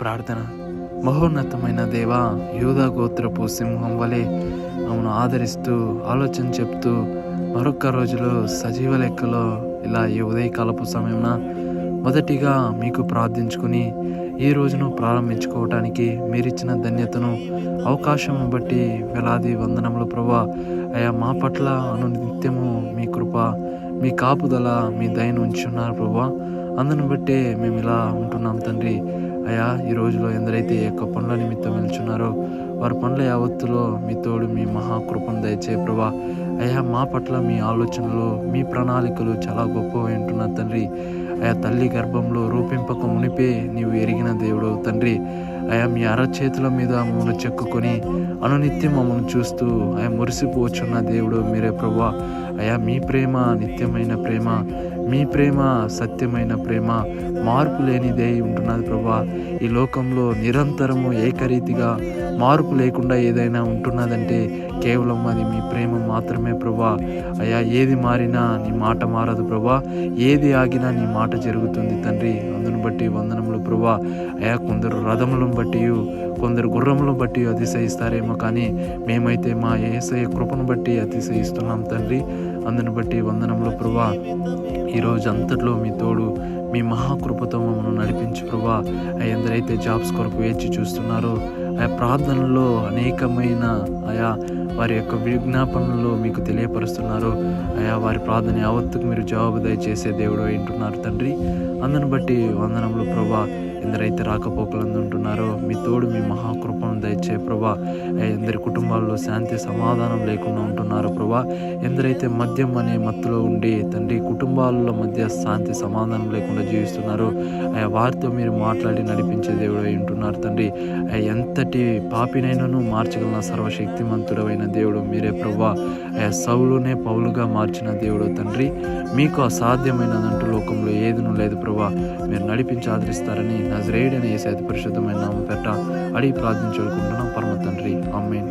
ప్రార్థన. మహోన్నతమైన దేవా, యూదా గోత్రపు సింహం వలె మమ్మల్ని ఆదరిస్తూ ఆలోచన చెప్తూ మరొక్క రోజులో సజీవ లెక్కలో ఇలా ఈ ఉదయకాలపు సమయంన మొదటిగా మీకు ప్రార్థించుకుని ఈ రోజును ప్రారంభించుకోవటానికి మీరిచ్చిన ధన్యతను అవకాశం బట్టి వేలాది వందనములు ప్రభా. అయా మా పట్ల అనునిత్యము మీ కృప, మీ కాపుదల, మీ దయను ఉంచున్నారు ప్రభా. అందును బట్టే మేము ఇలా ఉంటున్నాం తండ్రి. అయా ఈ రోజులో ఎందరైతే యొక్క పనుల నిమిత్తం వెళ్తున్నారో వారి పనుల యావత్తులో మీ తోడు, మీ మహాకృపను దయచే ప్రభా. అయా మా పట్ల మీ ఆలోచనలు, మీ ప్రణాళికలు చాలా గొప్పవి ఉంటున్నారు తండ్రి. అయా తల్లి గర్భంలో రూపింపక మునిపే నీవు ఎరిగిన దేవుడు తండ్రి. అయా మీ అరచేతుల మీద మమ్మల్ని చెక్కుకొని అనునిత్యం మమ్మల్ని చూస్తూ అయా మురిసిపోచున్న దేవుడు మీరే ప్రభా. అయా మీ ప్రేమ నిత్యమైన ప్రేమ, మీ ప్రేమ సత్యమైన ప్రేమ, మార్పు లేనిదే ఉంటున్నది ప్రభా. ఈ లోకంలో నిరంతరము ఏకరీతిగా మార్పు లేకుండా ఏదైనా ఉంటున్నదంటే కేవలం అది మీ ప్రేమ మాత్రమే ప్రభా. అయా ఏది మారినా నీ మాట మారదు ప్రభా, ఏది ఆగినా నీ మాట జరుగుతుంది తండ్రి. అందును బట్టి వందనములు ప్రభా. అయా కొందరు రథములను బట్టి, కొందరు గుర్రములను బట్టి అతిశయిస్తారేమో, కానీ మేమైతే మా యేసయ్య కృపను బట్టి అతిశయిస్తున్నాం తండ్రి. అందును బట్టి వందనములు ప్రభా. ఈరోజు అంతట్లో మీ తోడు, మీ మహాకృపతో మమ్మల్ని నడిపించు ప్రభా. ఎందరైతే జాబ్స్ కొరకు వేచి చూస్తున్నారో ఆయా ప్రార్థనలో అనేకమైన ఆయా వారి యొక్క విజ్ఞాపనలు మీకు తెలియపరుస్తున్నారు. అయా వారి ప్రార్థన యావత్తుకు మీరు జవాబు దయచేసే దేవుడు వింటున్నారు తండ్రి. అందును బట్టి వందనములు ప్రభా. ఎందరైతే రాకపోకలందు ఉంటున్నారో మీ తోడు, మీ మహాకృపను దయచే ప్రభా. ఎందరి కుటుంబాల్లో శాంతి సమాధానం లేకుండా ఉంటున్నారు ప్రభా. ఎందరైతే మద్యం అనే మత్తులో ఉండి తండ్రి కుటుంబాల మధ్య శాంతి సమాధానం లేకుండా జీవిస్తున్నారో వారితో మీరు మాట్లాడి నడిపించే దేవుడు అయి ఉంటున్నారు తండ్రి. ఎంతటి పాపినైనను మార్చగలన సర్వశక్తిమంతుడమైన దేవుడు మీరే ప్రభా. సౌలునే పౌలుగా మార్చిన దేవుడు తండ్రి. మీకు అసాధ్యమైనదంటూ లోకంలో ఏదీ లేదు ప్రభా. మీరు నడిపించి ఆదరిస్తారని నజరేయుడైన యేసు అతి పరిశుద్ధమైన నామం పేరట అడిగి ప్రార్థించుకుంటున్నాం పరమ తండ్రి. ఆమేన్.